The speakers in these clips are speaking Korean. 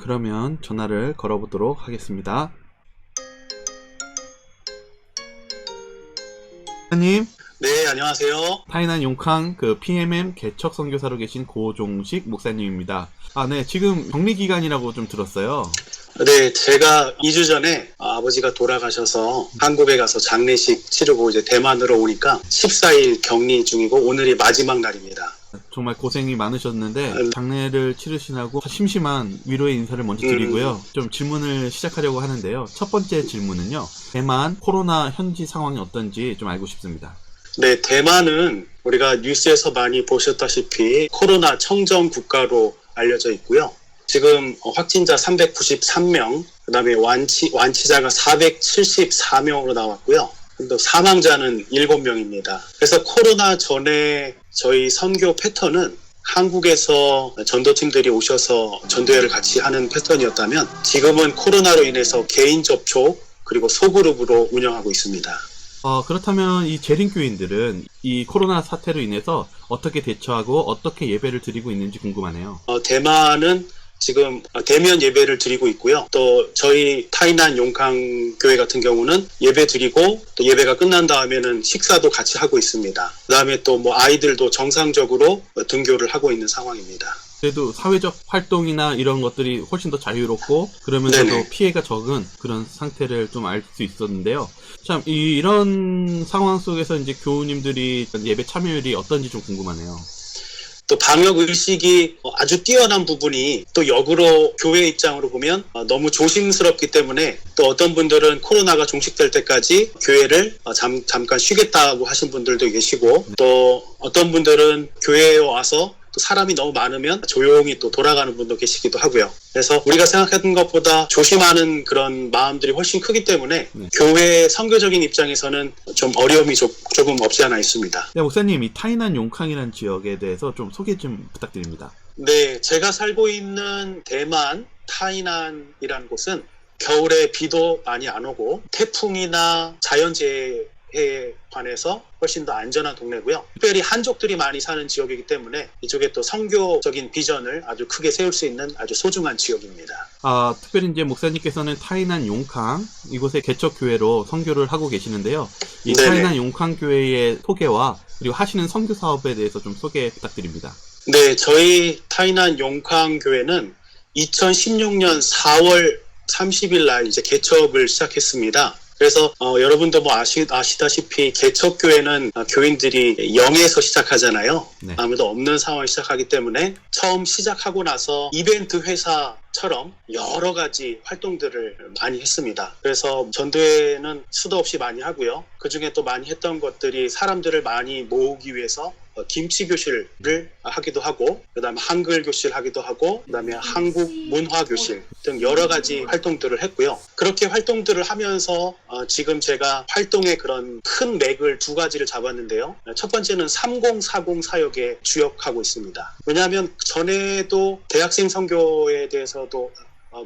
그러면 전화를 걸어보도록 하겠습니다. 님, 네, 안녕하세요. 타이난 용캉 PMM 개척 선교사로 계신 고종식 목사님입니다. 네, 지금 격리 기간이라고 좀 들었어요. 네, 제가 2주 전에 아버지가 돌아가셔서 한국에 가서 장례식 치르고 이제 대만으로 오니까 14일 격리 중이고 오늘이 마지막 날입니다. 정말 고생이 많으셨는데 장례를 치르시라고 심심한 위로의 인사를 먼저 드리고요. 좀 질문을 시작하려고 하는데요. 첫 번째 질문은요. 대만 코로나 현지 상황이 어떤지 좀 알고 싶습니다. 네, 대만은 우리가 뉴스에서 많이 보셨다시피 코로나 청정 국가로 알려져 있고요. 지금 확진자 393명, 그 다음에 완치자가 474명으로 나왔고요. 또 사망자는 7명입니다. 그래서 코로나 전에 저희 선교 패턴은 한국에서 전도팀들이 오셔서 전도회를 같이 하는 패턴이었다면 지금은 코로나로 인해서 개인 접촉 그리고 소그룹으로 운영하고 있습니다. 그렇다면 이 재림교인들은 이 코로나 사태로 인해서 어떻게 대처하고 어떻게 예배를 드리고 있는지 궁금하네요. 대만은 지금 대면 예배를 드리고 있고요. 또 저희 타이난 용캉 교회 같은 경우는 예배 드리고 또 예배가 끝난 다음에는 식사도 같이 하고 있습니다. 그 다음에 또 아이들도 정상적으로 등교를 하고 있는 상황입니다. 그래도 사회적 활동이나 이런 것들이 훨씬 더 자유롭고 그러면서도 네네. 피해가 적은 그런 상태를 좀 알 수 있었는데요. 참 이런 상황 속에서 이제 교우님들이 예배 참여율이 어떤지 좀 궁금하네요. 또 방역 의식이 아주 뛰어난 부분이 또 역으로 교회 입장으로 보면 너무 조심스럽기 때문에 또 어떤 분들은 코로나가 종식될 때까지 교회를 잠깐 쉬겠다고 하신 분들도 계시고 또 어떤 분들은 교회에 와서 또 사람이 너무 많으면 조용히 또 돌아가는 분도 계시기도 하고요. 그래서 우리가 생각했던 것보다 조심하는 그런 마음들이 훨씬 크기 때문에 교회 선교적인 입장에서는 좀 어려움이 조금 없지 않아 있습니다. 네, 목사님, 이 타이난 용캉이라는 지역에 대해서 좀 소개 좀 부탁드립니다. 네, 제가 살고 있는 대만 타이난이라는 곳은 겨울에 비도 많이 안 오고 태풍이나 자연재해에 관해서 훨씬 더 안전한 동네고요. 특별히 한족들이 많이 사는 지역이기 때문에 이쪽에 또 선교적인 비전을 아주 크게 세울 수 있는 아주 소중한 지역입니다. 특별히 이제 목사님께서는 타이난 용캉 이곳의 개척 교회로 선교를 하고 계시는데요. 이 네네. 타이난 용캉 교회의 소개와 그리고 하시는 선교 사업에 대해서 좀 소개 부탁드립니다. 네, 저희 타이난 용캉 교회는 2016년 4월 30일 날 이제 개척을 시작했습니다. 그래서 여러분도 아시다시피 개척교회는 교인들이 0에서 시작하잖아요. 네. 아무도 없는 상황을 시작하기 때문에 처음 시작하고 나서 이벤트 회사처럼 여러 가지 활동들을 많이 했습니다. 그래서 전도회는 수도 없이 많이 하고요. 그중에 또 많이 했던 것들이 사람들을 많이 모으기 위해서 김치 교실을 하기도 하고 그다음에 한글 교실 하기도 하고 그다음에 한국 문화 교실 등 여러 가지 활동들을 했고요. 그렇게 활동들을 하면서 지금 제가 활동의 그런 큰 맥을 두 가지를 잡았는데요. 첫 번째는 3040 사역에 주역하고 있습니다. 왜냐하면 전에도 대학생 선교에 대해서도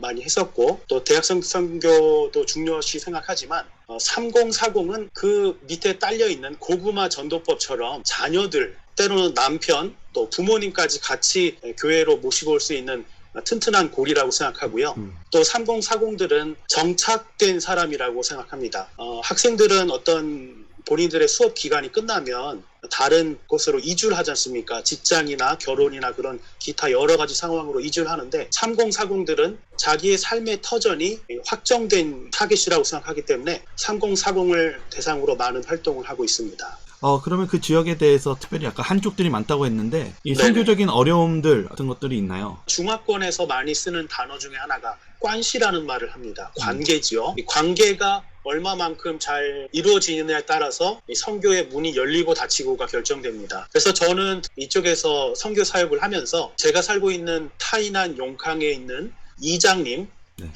많이 했었고 또 대학생 선교도 중요시 생각하지만 3040은 그 밑에 딸려있는 고구마 전도법처럼 자녀들 때로는 남편 또 부모님까지 같이 교회로 모시고 올 수 있는 튼튼한 고리라고 생각하고요. 또 3040들은 정착된 사람이라고 생각합니다. 학생들은 어떤 본인들의 수업 기간이 끝나면 다른 곳으로 이주를 하지 않습니까? 직장이나 결혼이나 그런 기타 여러 가지 상황으로 이주를 하는데 3040들은 자기의 삶의 터전이 확정된 타겟이라고 생각하기 때문에 3040을 대상으로 많은 활동을 하고 있습니다. 그러면 그 지역에 대해서 특별히 아까 한족들이 많다고 했는데 이 네네. 선교적인 어려움들 같은 것들이 있나요? 중화권에서 많이 쓰는 단어 중에 하나가 관시라는 말을 합니다. 관계지요. 이 관계가 얼마만큼 잘 이루어지느냐에 따라서 이 선교의 문이 열리고 닫히고가 결정됩니다. 그래서 저는 이쪽에서 선교 사역을 하면서 제가 살고 있는 타이난 용캉에 있는 이장님,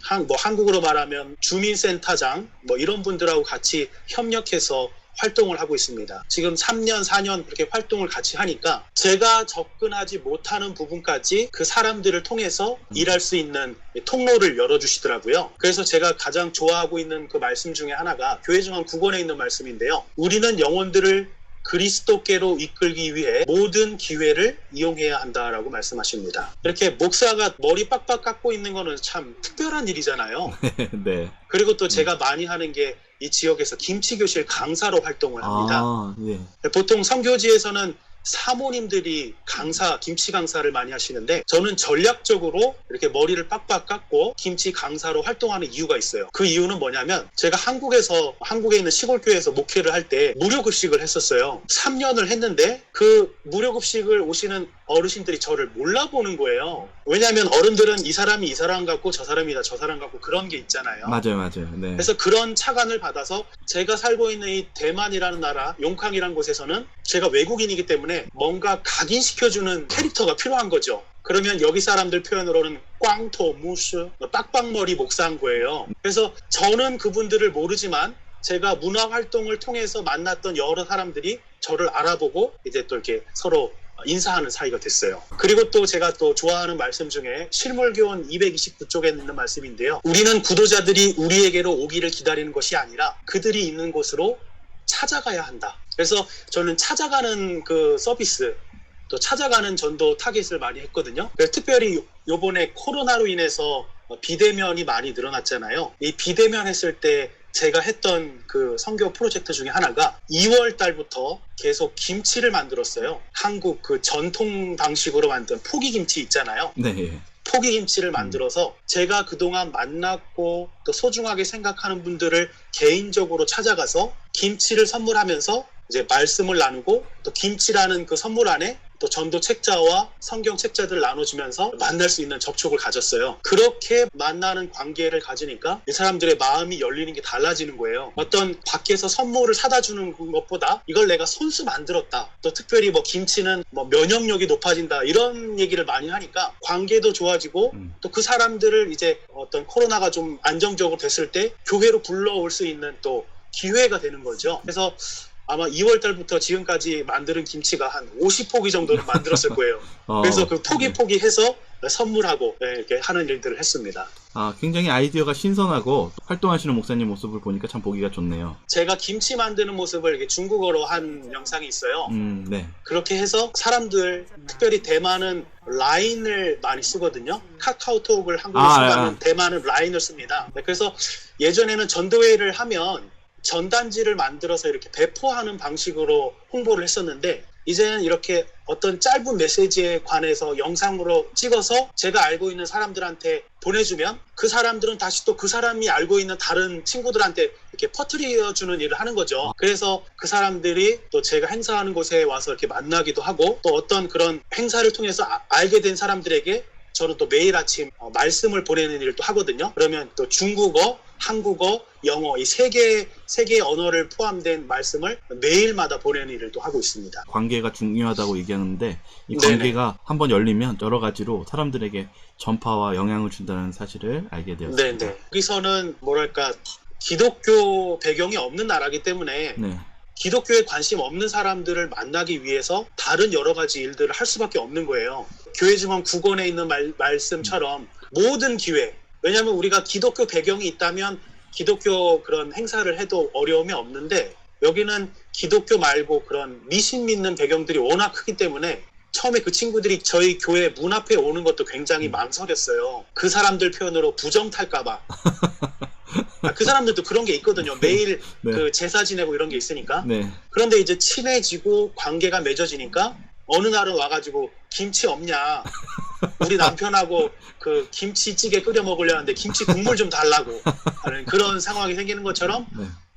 한국으로 말하면 주민센터장 이런 분들하고 같이 협력해서 활동을 하고 있습니다. 지금 3년, 4년 그렇게 활동을 같이 하니까 제가 접근하지 못하는 부분까지 그 사람들을 통해서 일할 수 있는 통로를 열어주시더라고요. 그래서 제가 가장 좋아하고 있는 그 말씀 중에 하나가 교회중앙 9권에 있는 말씀인데요. 우리는 영혼들을 그리스도께로 이끌기 위해 모든 기회를 이용해야 한다라고 말씀하십니다. 이렇게 목사가 머리 빡빡 깎고 있는 거는 참 특별한 일이잖아요. 네. 그리고 또 제가 많이 하는 게 이 지역에서 김치교실 강사로 활동을 합니다. 예. 보통 선교지에서는 사모님들이 김치 강사를 많이 하시는데 저는 전략적으로 이렇게 머리를 빡빡 깎고 김치 강사로 활동하는 이유가 있어요. 그 이유는 뭐냐면 제가 한국에 있는 시골교회에서 목회를 할 때 무료급식을 했었어요. 3년을 했는데 그 무료급식을 오시는 어르신들이 저를 몰라보는 거예요. 왜냐하면 어른들은 이 사람이 이 사람 같고 저 사람이다 저 사람 같고 그런 게 있잖아요. 맞아요. 네. 그래서 그런 착안을 받아서 제가 살고 있는 이 대만이라는 나라, 용캉이라는 곳에서는 제가 외국인이기 때문에 뭔가 각인시켜주는 캐릭터가 필요한 거죠. 그러면 여기 사람들 표현으로는 꽝토, 무스, 빡빡머리 목사인 거예요. 그래서 저는 그분들을 모르지만 제가 문화활동을 통해서 만났던 여러 사람들이 저를 알아보고 이제 또 이렇게 서로 인사하는 사이가 됐어요. 그리고 또 제가 또 좋아하는 말씀 중에 실물교원 229쪽에 있는 말씀인데요. 우리는 구도자들이 우리에게로 오기를 기다리는 것이 아니라 그들이 있는 곳으로 찾아가야 한다. 그래서 저는 찾아가는 그 서비스, 또 찾아가는 전도 타겟을 많이 했거든요. 그래서 특별히 요번에 코로나로 인해서 비대면이 많이 늘어났잖아요. 이 비대면 했을 때 제가 했던 그 선교 프로젝트 중에 하나가 2월 달부터 계속 김치를 만들었어요. 한국 그 전통 방식으로 만든 포기김치 있잖아요. 네. 포기김치를 만들어서 제가 그동안 만났고 또 소중하게 생각하는 분들을 개인적으로 찾아가서 김치를 선물하면서 이제 말씀을 나누고 또 김치라는 그 선물 안에 또 전도 책자와 성경 책자들을 나눠주면서 만날 수 있는 접촉을 가졌어요. 그렇게 만나는 관계를 가지니까 이 사람들의 마음이 열리는 게 달라지는 거예요. 어떤 밖에서 선물을 사다 주는 것보다 이걸 내가 손수 만들었다. 또 특별히 뭐 김치는 뭐 면역력이 높아진다. 이런 얘기를 많이 하니까 관계도 좋아지고 또 그 사람들을 이제 어떤 코로나가 좀 안정적으로 됐을 때 교회로 불러올 수 있는 또 기회가 되는 거죠. 그래서 아마 2월 달부터 지금까지 만드는 김치가 한 50포기 정도는 만들었을 거예요. 그래서 그 포기 해서 선물하고 이렇게 하는 일들을 했습니다. 굉장히 아이디어가 신선하고 활동하시는 목사님 모습을 보니까 참 보기가 좋네요. 제가 김치 만드는 모습을 이렇게 중국어로 한 영상이 있어요. 네. 그렇게 해서 사람들, 특별히 대만은 라인을 많이 쓰거든요. 카카오톡을 한국에 쓰면 대만은 라인을 씁니다. 그래서 예전에는 전도회를 하면 전단지를 만들어서 이렇게 배포하는 방식으로 홍보를 했었는데 이제는 이렇게 어떤 짧은 메시지에 관해서 영상으로 찍어서 제가 알고 있는 사람들한테 보내주면 그 사람들은 다시 또 그 사람이 알고 있는 다른 친구들한테 이렇게 퍼뜨려주는 일을 하는 거죠. 그래서 그 사람들이 또 제가 행사하는 곳에 와서 이렇게 만나기도 하고 또 어떤 그런 행사를 통해서 알게 된 사람들에게 저는 또 매일 아침 말씀을 보내는 일을 또 하거든요. 그러면 또 중국어, 한국어, 영어 이 세 개의 언어를 포함된 말씀을 매일마다 보내는 일을 또 하고 있습니다. 관계가 중요하다고 얘기하는데 이 관계가 한번 열리면 여러 가지로 사람들에게 전파와 영향을 준다는 사실을 알게 되었습니다. 네네. 여기서는 뭐랄까 기독교 배경이 없는 나라이기 때문에 기독교에 관심 없는 사람들을 만나기 위해서 다른 여러 가지 일들을 할 수밖에 없는 거예요. 교회 증언 9권에 있는 말씀처럼 모든 기회, 왜냐하면 우리가 기독교 배경이 있다면 기독교 그런 행사를 해도 어려움이 없는데 여기는 기독교 말고 그런 미신 믿는 배경들이 워낙 크기 때문에 처음에 그 친구들이 저희 교회 문 앞에 오는 것도 굉장히 망설였어요. 그 사람들 표현으로 부정 탈까봐. 그 사람들도 그런 게 있거든요. 매일 그 제사 지내고 이런 게 있으니까. 그런데 이제 친해지고 관계가 맺어지니까 어느 날은 와가지고 김치 없냐. 우리 남편하고 그 김치찌개 끓여 먹으려는데 김치 국물 좀 달라고 하는 그런 상황이 생기는 것처럼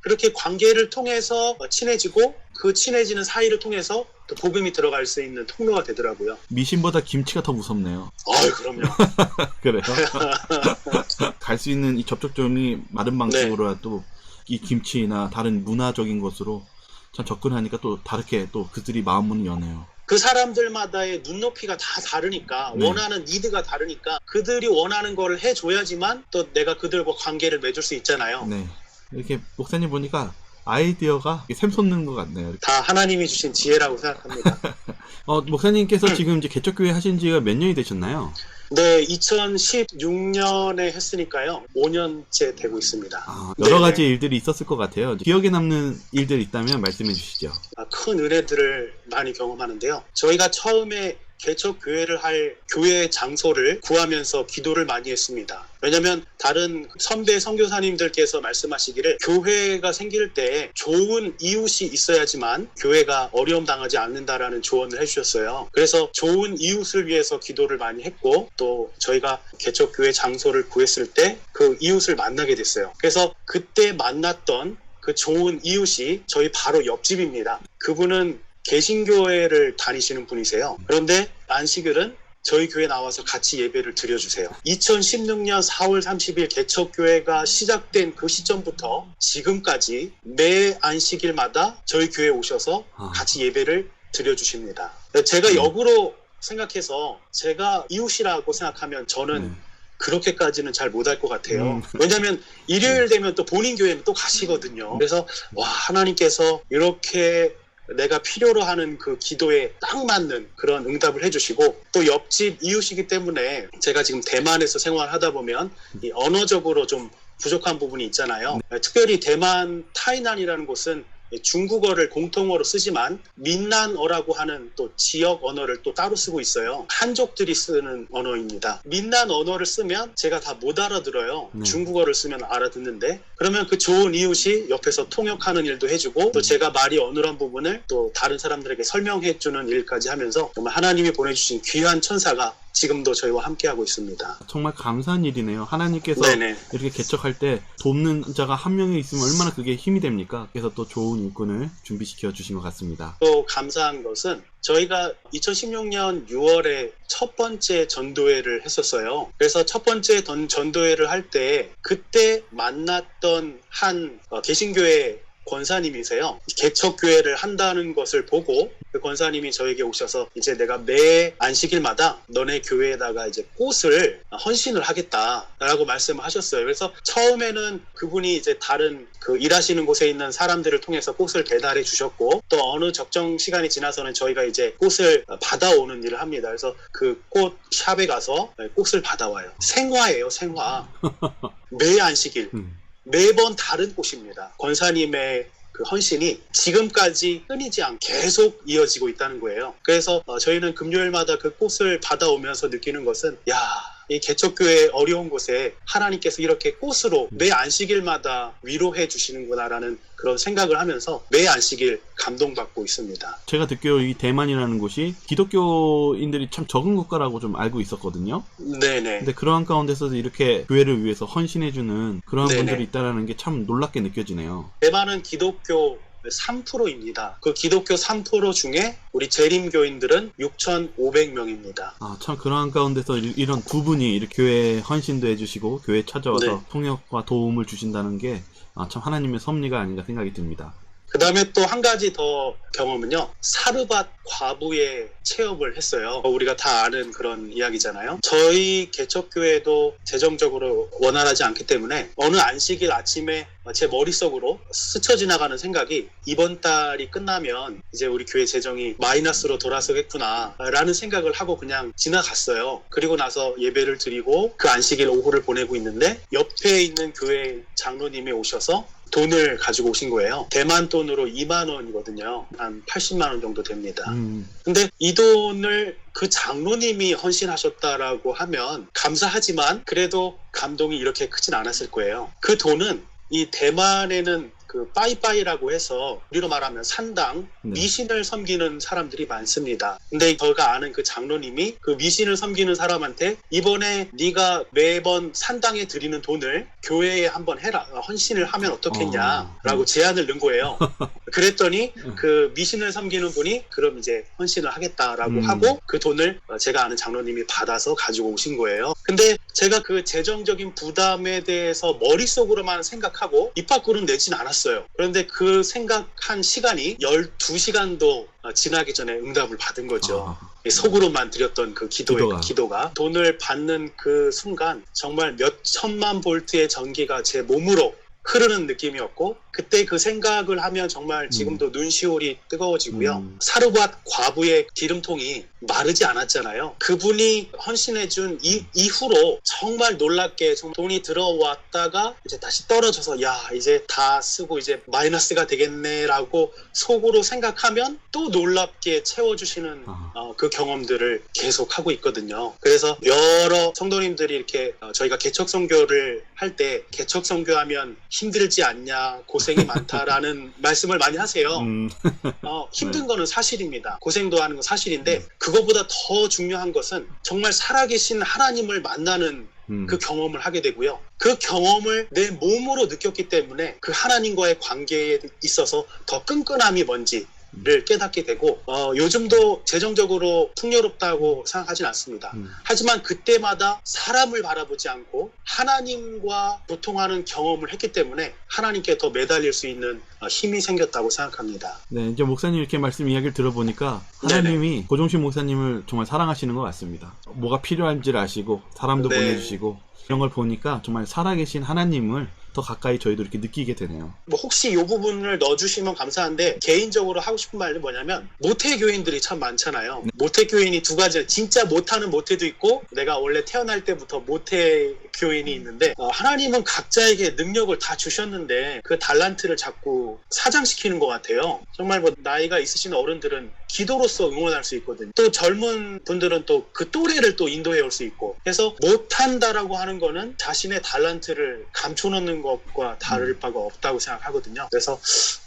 그렇게 관계를 통해서 친해지고 그 친해지는 사이를 통해서 또 복음이 들어갈 수 있는 통로가 되더라고요. 미신보다 김치가 더 무섭네요. 그럼요. 그래요? 갈 수 있는 이 접촉점이 마른 방식으로라도 이 김치나 다른 문화적인 것으로 참 접근하니까 또 다르게 또 그들이 마음문을 여네요. 그 사람들마다의 눈높이가 다 다르니까 원하는 니드가 다르니까 그들이 원하는 거를 해줘야지만 또 내가 그들과 관계를 맺을 수 있잖아요. 이렇게 목사님 보니까 아이디어가 샘솟는 것 같네요. 다 하나님이 주신 지혜라고 생각합니다. 목사님께서 지금 이제 개척교회 하신 지가 몇 년이 되셨나요? 네, 2016년에 했으니까요. 5년째 되고 있습니다. 여러 가지 일들이 있었을 것 같아요. 기억에 남는 일들 있다면 말씀해 주시죠. 큰 은혜들을 많이 경험하는데요. 저희가 처음에 개척 교회를 할 교회 장소를 구하면서 기도를 많이 했습니다. 왜냐하면 다른 선배 선교사님들께서 말씀하시기를 교회가 생길 때 좋은 이웃이 있어야지만 교회가 어려움 당하지 않는다라는 조언을 해주셨어요. 그래서 좋은 이웃을 위해서 기도를 많이 했고 또 저희가 개척 교회 장소를 구했을 때 그 이웃을 만나게 됐어요. 그래서 그때 만났던 그 좋은 이웃이 저희 바로 옆집입니다. 그분은 개신교회를 다니시는 분이세요. 그런데 안식일은 저희 교회 나와서 같이 예배를 드려주세요. 2016년 4월 30일 개척교회가 시작된 그 시점부터 지금까지 매 안식일마다 저희 교회에 오셔서 같이 예배를 드려주십니다. 제가 역으로 생각해서 제가 이웃이라고 생각하면 저는 그렇게까지는 잘 못할 것 같아요. 왜냐하면 일요일 되면 또 본인 교회는 또 가시거든요. 그래서 하나님께서 이렇게 내가 필요로 하는 그 기도에 딱 맞는 그런 응답을 해주시고 또 옆집 이웃이기 때문에 제가 지금 대만에서 생활하다 보면 이 언어적으로 좀 부족한 부분이 있잖아요. 특별히 대만 타이난이라는 곳은 중국어를 공통어로 쓰지만 민난어라고 하는 또 지역 언어를 또 따로 쓰고 있어요. 한족들이 쓰는 언어입니다. 민난 언어를 쓰면 제가 다 못 알아들어요. 중국어를 쓰면 알아듣는데 그러면 그 좋은 이웃이 옆에서 통역하는 일도 해주고 또 제가 말이 어눌한 부분을 또 다른 사람들에게 설명해주는 일까지 하면서 정말 하나님이 보내주신 귀한 천사가 지금도 저희와 함께하고 있습니다. 정말 감사한 일이네요. 하나님께서 이렇게 개척할 때 돕는 자가 한 명이 있으면 얼마나 그게 힘이 됩니까? 그래서 또 좋은 일꾼을 준비시켜 주신 것 같습니다. 또 감사한 것은 저희가 2016년 6월에 첫 번째 전도회를 했었어요. 그래서 첫 번째 전도회를 할 때 그때 만났던 한 개신교회 권사님이세요. 개척교회를 한다는 것을 보고 그 권사님이 저에게 오셔서 이제 내가 매 안식일마다 너네 교회에다가 이제 꽃을 헌신을 하겠다라고 말씀을 하셨어요. 그래서 처음에는 그분이 이제 다른 그 일하시는 곳에 있는 사람들을 통해서 꽃을 배달해 주셨고 또 어느 적정 시간이 지나서는 저희가 이제 꽃을 받아오는 일을 합니다. 그래서 그 꽃 샵에 가서 꽃을 받아와요. 생화예요, 생화. 매 안식일. 매번 다른 꽃입니다. 권사님의 그 헌신이 지금까지 끊이지 않고 계속 이어지고 있다는 거예요. 그래서 저희는 금요일마다 그 꽃을 받아오면서 느끼는 것은 이 개척교회 어려운 곳에 하나님께서 이렇게 꽃으로 매 안식일마다 위로해 주시는구나라는 그런 생각을 하면서 매 안식일 감동받고 있습니다. 제가 듣기로 이 대만이라는 곳이 기독교인들이 참 적은 국가라고 좀 알고 있었거든요. 네네. 근데 그러한 가운데서도 이렇게 교회를 위해서 헌신해주는 그러한 분들이 있다는 게 참 놀랍게 느껴지네요. 대만은 기독교 3%입니다. 그 기독교 3% 중에 우리 재림교인들은 6,500명입니다. 참 그러한 가운데서 이런 두 분이 이렇게 교회에 헌신도 해주시고 교회에 찾아와서 통역과 도움을 주신다는 게 참 하나님의 섭리가 아닌가 생각이 듭니다. 그 다음에 또 한 가지 더 경험은요. 사르밧 과부의 체험을 했어요. 우리가 다 아는 그런 이야기잖아요. 저희 개척교회도 재정적으로 원활하지 않기 때문에 어느 안식일 아침에 제 머릿속으로 스쳐 지나가는 생각이 이번 달이 끝나면 이제 우리 교회 재정이 마이너스로 돌아서겠구나 라는 생각을 하고 그냥 지나갔어요. 그리고 나서 예배를 드리고 그 안식일 오후를 보내고 있는데 옆에 있는 교회 장로님이 오셔서 돈을 가지고 오신 거예요. 대만 돈으로 2만 원이거든요. 한 80만 원 정도 됩니다. 근데 이 돈을 그 장로님이 헌신하셨다라고 하면 감사하지만 그래도 감동이 이렇게 크진 않았을 거예요. 그 돈은 이 대만에는 그 빠이빠이라고 해서 우리로 말하면 산당, 미신을 섬기는 사람들이 많습니다. 근데 저가 아는 그 장로님이 그 미신을 섬기는 사람한테 이번에 네가 매번 산당에 드리는 돈을 교회에 한번 해라, 헌신을 하면 어떻겠냐라고 제안을 넣은 거예요. 그랬더니 그 미신을 섬기는 분이 그럼 이제 헌신을 하겠다라고 하고 그 돈을 제가 아는 장로님이 받아서 가지고 오신 거예요. 근데 제가 그 재정적인 부담에 대해서 머릿속으로만 생각하고 입 밖으로는 내진 않았어요. 그런데 그 생각한 시간이 12시간도 지나기 전에 응답을 받은 거죠. 속으로만 드렸던 그 기도가 돈을 받는 그 순간 정말 몇 천만 볼트의 전기가 제 몸으로 흐르는 느낌이었고 그때 그 생각을 하면 정말 지금도 눈시울이 뜨거워지고요. 사르밧 과부의 기름통이 마르지 않았잖아요. 그분이 헌신해준 이후로 정말 놀랍게 좀 돈이 들어왔다가 이제 다시 떨어져서 야 이제 다 쓰고 이제 마이너스가 되겠네라고 속으로 생각하면 또 놀랍게 채워주시는 그 경험들을 계속 하고 있거든요. 그래서 여러 성도님들이 이렇게 저희가 개척 선교를 할 때 개척 선교하면 힘들지 않냐, 고생이 많다라는 말씀을 많이 하세요. 힘든 거는 사실입니다. 고생도 하는 건 사실인데 그거보다 더 중요한 것은 정말 살아계신 하나님을 만나는 그 경험을 하게 되고요. 그 경험을 내 몸으로 느꼈기 때문에 그 하나님과의 관계에 있어서 더 끈끈함이 뭔지를 깨닫게 되고 요즘도 재정적으로 풍요롭다고 생각하진 않습니다. 하지만 그때마다 사람을 바라보지 않고 하나님과 교통하는 경험을 했기 때문에 하나님께 더 매달릴 수 있는 힘이 생겼다고 생각합니다. 네, 이제 목사님 이렇게 이야기를 들어보니까 하나님이 네네. 고종신 목사님을 정말 사랑하시는 것 같습니다. 뭐가 필요한지를 아시고 사람도 네. 보내주시고 이런 걸 보니까 정말 살아계신 하나님을 더 가까이 저희도 이렇게 느끼게 되네요. 뭐 혹시 이 부분을 넣어주시면 감사한데 개인적으로 하고 싶은 말은 뭐냐면 모태교인들이 참 많잖아요. 네. 모태교인이 두 가지, 진짜 못하는 모태도 있고 내가 원래 태어날 때부터 모태교인이 있는데 하나님은 각자에게 능력을 다 주셨는데 그 달란트를 자꾸 사장시키는 것 같아요. 정말 뭐 나이가 있으신 어른들은 기도로서 응원할 수 있거든요. 또 젊은 분들은 또 그 또래를 또 인도해 올 수 있고 그래서 못한다라고 하는 거는 자신의 달란트를 감춰놓는 것과 다를 바가 없다고 생각하거든요. 그래서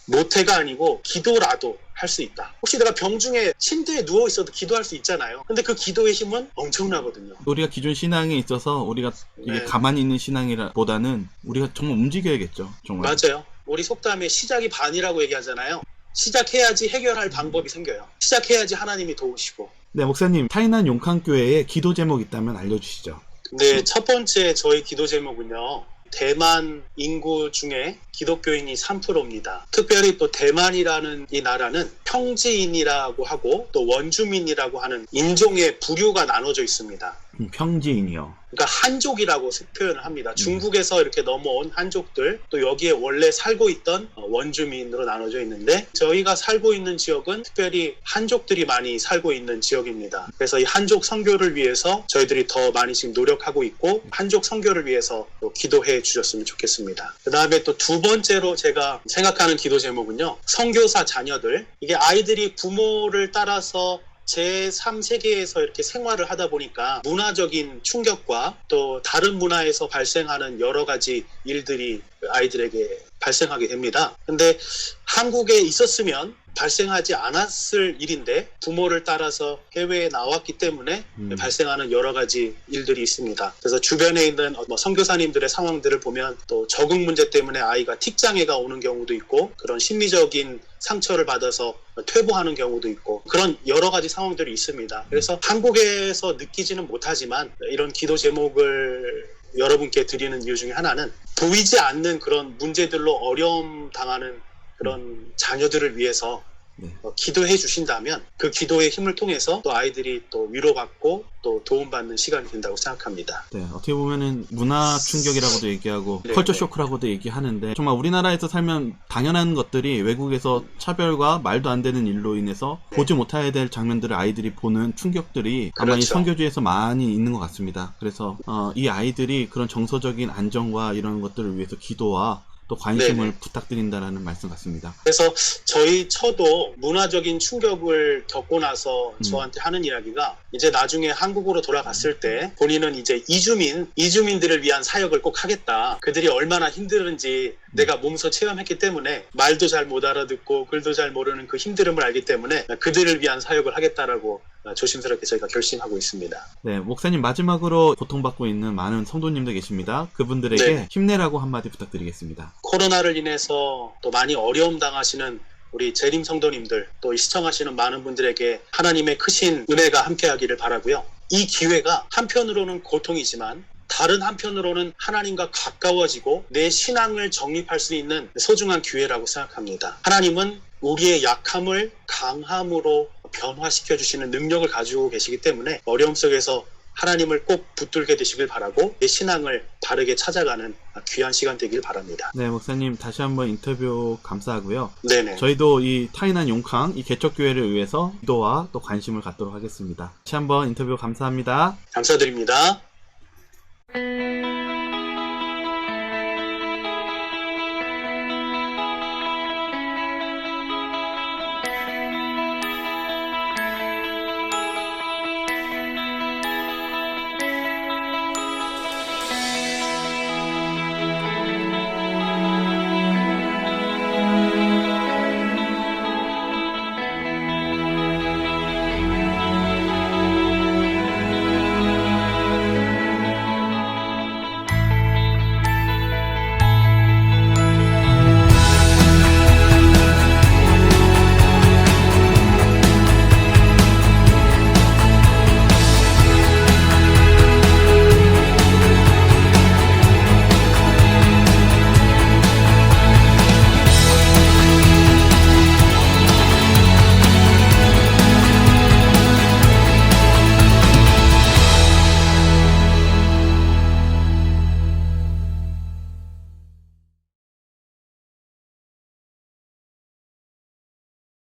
모태가 아니고 기도라도 할 수 있다. 혹시 내가 병중에 침대에 누워 있어도 기도할 수 있잖아요. 근데 그 기도의 힘은 엄청나거든요. 우리가 기존 신앙에 있어서 우리가 이게 가만히 있는 신앙이라보다는 우리가 정말 움직여야겠죠. 정말. 맞아요. 우리 속담에 시작이 반이라고 얘기하잖아요. 시작해야지 해결할 방법이 생겨요. 시작해야지 하나님이 도우시고. 네, 목사님, 타이난 용칸교회에 기도 제목 있다면 알려주시죠. 네, 첫 번째 저희 기도 제목은요. 대만 인구 중에 기독교인이 3%입니다. 특별히 또 대만이라는 이 나라는 평지인이라고 하고 또 원주민이라고 하는 인종의 부류가 나눠져 있습니다. 평지인이요. 그러니까 한족이라고 표현을 합니다. 중국에서 이렇게 넘어온 한족들, 또 여기에 원래 살고 있던 원주민으로 나눠져 있는데 저희가 살고 있는 지역은 특별히 한족들이 많이 살고 있는 지역입니다. 그래서 이 한족 선교를 위해서 저희들이 더 많이 지금 노력하고 있고 한족 선교를 위해서 또 기도해 주셨으면 좋겠습니다. 그 다음에 또 두 번째로 제가 생각하는 기도 제목은요. 선교사 자녀들, 이게 아이들이 부모를 따라서 제3세계에서 이렇게 생활을 하다 보니까 문화적인 충격과 또 다른 문화에서 발생하는 여러 가지 일들이 아이들에게 발생하게 됩니다. 근데 한국에 있었으면 발생하지 않았을 일인데 부모를 따라서 해외에 나왔기 때문에 발생하는 여러 가지 일들이 있습니다. 그래서 주변에 있는 선교사님들의 상황들을 보면 또 적응 문제 때문에 아이가 틱장애가 오는 경우도 있고 그런 심리적인 상처를 받아서 퇴보하는 경우도 있고 그런 여러 가지 상황들이 있습니다. 그래서 한국에서 느끼지는 못하지만 이런 기도 제목을 여러분께 드리는 이유 중에 하나는 보이지 않는 그런 문제들로 어려움 당하는 그런 자녀들을 위해서 기도해 주신다면 그 기도의 힘을 통해서 또 아이들이 또 위로받고 또 도움받는 시간이 된다고 생각합니다. 네, 어떻게 보면은 문화 충격이라고도 얘기하고 컬처 쇼크라고도 얘기하는데 정말 우리나라에서 살면 당연한 것들이 외국에서 차별과 말도 안 되는 일로 인해서 보지 못해야 될 장면들을 아이들이 보는 충격들이 아마 이 선교주에서 많이 있는 것 같습니다. 그래서 이 아이들이 그런 정서적인 안정과 이런 것들을 위해서 기도와 또 관심을 부탁드린다라는 말씀 같습니다. 그래서 저희 처도 문화적인 충격을 겪고 나서 저한테 하는 이야기가 이제 나중에 한국으로 돌아갔을 때 본인은 이제 이주민들을 위한 사역을 꼭 하겠다. 그들이 얼마나 힘들은지 내가 몸소 체험했기 때문에 말도 잘 못 알아듣고 글도 잘 모르는 그 힘듦을 알기 때문에 그들을 위한 사역을 하겠다라고 조심스럽게 저희가 결심하고 있습니다. 네, 목사님 마지막으로 고통받고 있는 많은 성도님들 계십니다. 그분들에게 힘내라고 한마디 부탁드리겠습니다. 코로나를 인해서 또 많이 어려움 당하시는 우리 재림 성도님들 또 시청하시는 많은 분들에게 하나님의 크신 은혜가 함께하기를 바라고요. 이 기회가 한편으로는 고통이지만 다른 한편으로는 하나님과 가까워지고 내 신앙을 정립할 수 있는 소중한 기회라고 생각합니다. 하나님은 우리의 약함을 강함으로 변화시켜 주시는 능력을 가지고 계시기 때문에 어려움 속에서 하나님을 꼭 붙들게 되시길 바라고 내 신앙을 바르게 찾아가는 귀한 시간 되길 바랍니다. 네, 목사님 다시 한번 인터뷰 감사하고요. 네네. 저희도 이 타이난 용캉 이 개척교회를 위해서 기도와 또 관심을 갖도록 하겠습니다. 다시 한번 인터뷰 감사합니다. 감사드립니다.